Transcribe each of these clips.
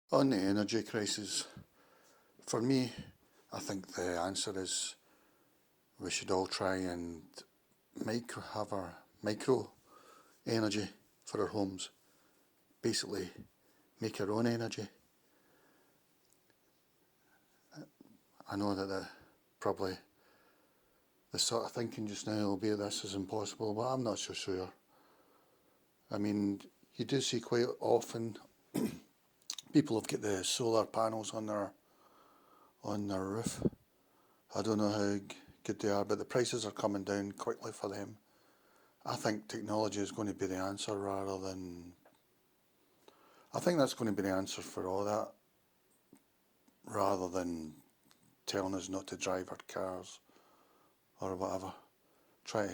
On the energy crisis, for me, I think the answer is we should all try and have our micro energy for our homes. Basically, make our own energy. I know that probably the sort of thinking just now will be this is impossible, but I'm not so sure. I mean, you do see quite often people have got the solar panels on their roof. I don't know how good they are, but the prices are coming down quickly for them. I think technology is going to be the answer rather than. I think that's going to be the answer for all that, rather than telling us not to drive our cars or whatever. Try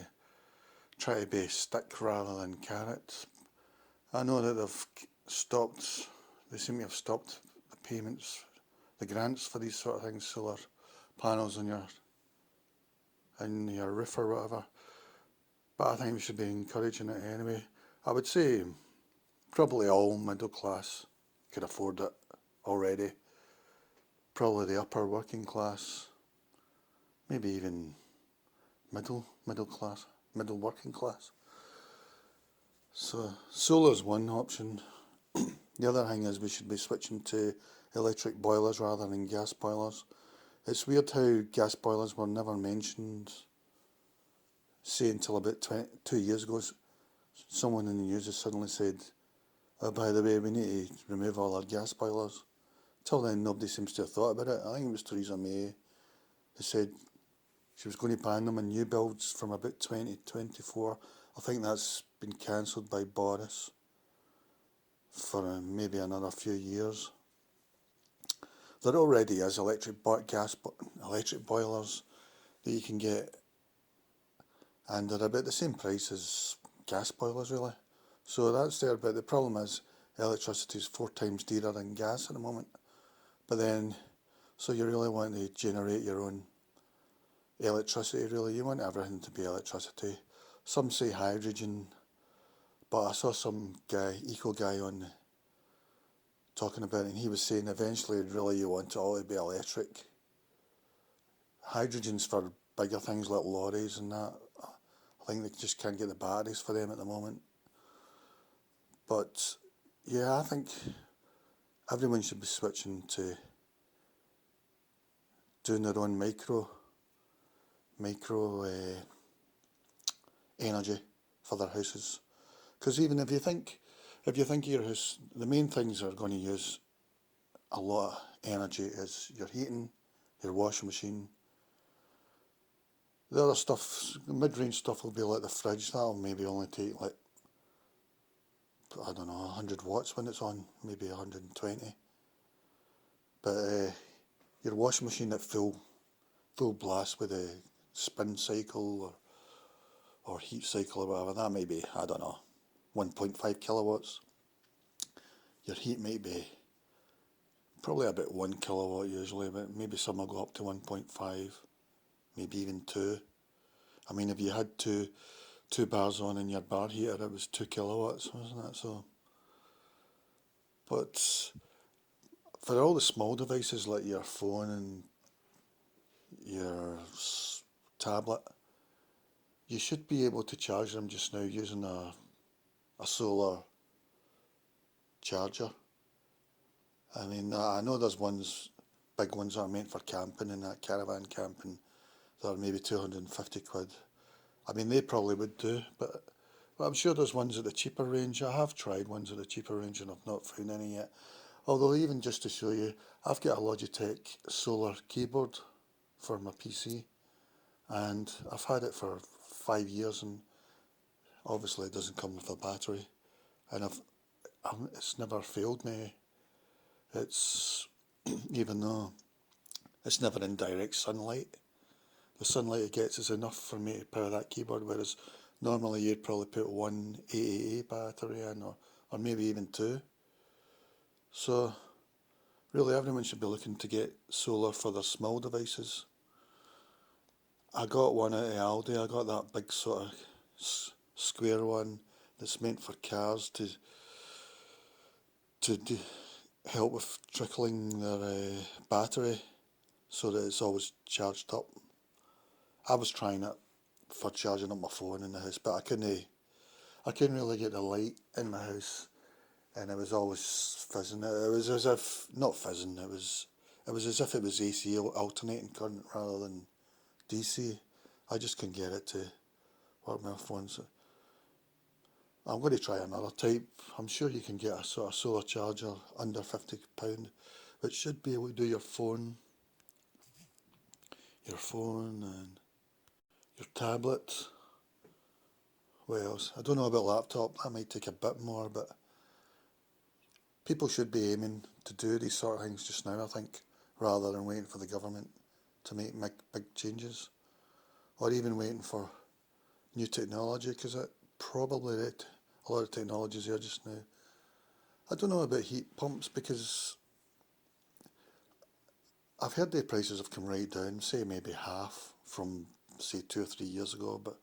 try to be stick rather than carrot. I know that stopped. They seem to have stopped the payments, the grants for these sort of things, solar panels on your roof or whatever. But I think we should be encouraging it anyway. I would say probably all middle class could afford it already. Probably the upper working class, maybe even middle class, middle working class. So solar's one option. The other thing is we should be switching to electric boilers rather than gas boilers. It's weird how gas boilers were never mentioned, say until about 2 years ago. Someone in the news has suddenly said, oh, by the way, we need to remove all our gas boilers. Till then, nobody seems to have thought about it. I think it was Theresa May who said she was going to ban them in new builds from about 2024. I think that's been cancelled by Boris for maybe another few years. There already is electric boilers that you can get, and they're about the same price as gas boilers, really. So that's there, but the problem is electricity is 4 times dearer than gas at the moment. But then, so you really want to generate your own electricity, really. You want everything to be electricity. Some say hydrogen, but I saw some eco guy on talking about it, and he was saying eventually, really, you want it all to be electric. Hydrogen's for bigger things like lorries and that. I think they just can't get the batteries for them at the moment. But yeah, I think everyone should be switching to doing their own micro energy for their houses. Because even if you think of your house, the main things that are going to use a lot of energy is your heating, your washing machine. The other stuff, mid-range stuff will be like the fridge. That'll maybe only take like, I don't know, 100 watts when it's on, maybe 120. But your washing machine at full blast with a spin cycle or heat cycle or whatever, that may be, I don't know, 1.5 kilowatts. Your heat might be probably about 1 kilowatt usually, but maybe some will go up to 1.5, maybe even 2. I mean, if you had two bars on in your bar heater, it was 2 kilowatts, wasn't it? So, but for all the small devices like your phone and your tablet, you should be able to charge them just now using a solar charger. I mean, I know there's big ones that are meant for camping and that caravan camping, that are maybe 250 quid. I mean, they probably would do, but I'm sure there's ones at the cheaper range. I have tried ones at the cheaper range and I've not found any yet. Although, even just to show you, I've got a Logitech solar keyboard for my PC, and I've had it for 5 years, and obviously it doesn't come with a battery, and it's never failed me. It's even though it's never in direct sunlight, the sunlight it gets is enough for me to power that keyboard, whereas normally you'd probably put one AAA battery in, or maybe even two. So really everyone should be looking to get solar for their small devices. I got one at Aldi. I got that big sort of square one that's meant for cars to do, help with trickling their battery so that it's always charged up. I was trying it for charging up my phone in the house, but I couldn't really get the light in my house, and it was always fizzing. It was as if, not fizzing, it was as if it was AC alternating current rather than DC. I just couldn't get it to work my phone. So I'm going to try another type. I'm sure you can get a sort of solar charger under £50, which should be able to do your phone and your tablet. What else? I don't know about laptop. That might take a bit more, but people should be aiming to do these sort of things just now, I think, rather than waiting for the government to make big changes, or even waiting for new technology, because it probably a lot of technology is there just now. I don't know about heat pumps, because I've heard the prices have come right down, say maybe half from say 2 or 3 years ago, but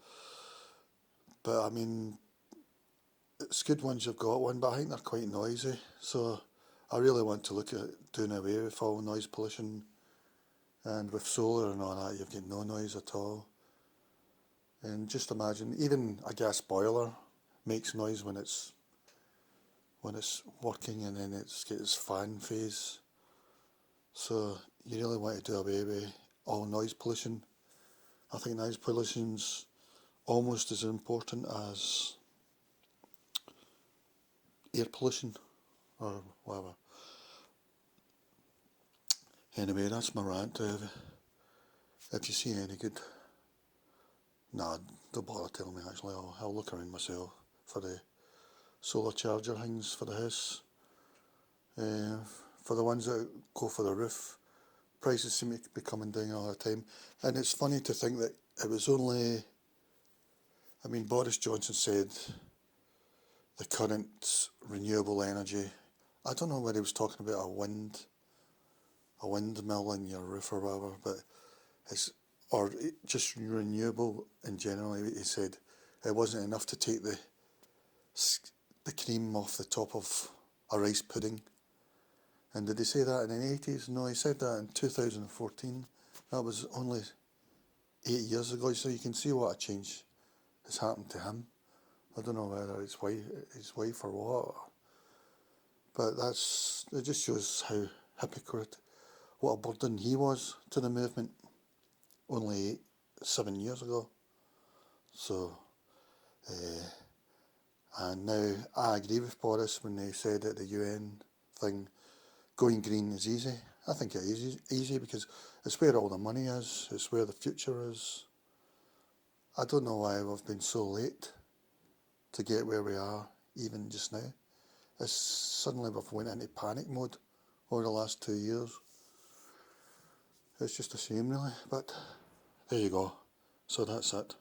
I mean, it's good once you've got one, but I think they're quite noisy, so I really want to look at doing away with all noise pollution, and with solar and all that you've got no noise at all. And just imagine, even a gas boiler makes noise when it's working, and then it's got its fan phase. So you really want to do away with all noise pollution. I think noise pollution's almost as important as air pollution or whatever. Anyway, that's my rant. If you see any good, nah, don't bother telling me actually. I'll look around myself for the solar charger things for the house. Uh, for the ones that go for the roof, prices seem to be coming down all the time. And it's funny to think that it was only, I mean, Boris Johnson said the current renewable energy, I don't know whether he was talking about a windmill in your roof or whatever, but it's, or just renewable in general. He said it wasn't enough to take the cream off the top of a rice pudding. And did he say that in the 80s? No, he said that in 2014. That was only 8 years ago, so you can see what a change has happened to him. I don't know whether it's his wife or what, but it just shows how hypocrite, what a burden he was to the movement only 7 years ago. So, and now I agree with Boris when they said at the UN thing, going green is easy. I think it is easy because it's where all the money is, it's where the future is. I don't know why we've been so late to get where we are, even just now. It's suddenly we've went into panic mode over the last 2 years. It's just a shame really, but there you go. So that's it.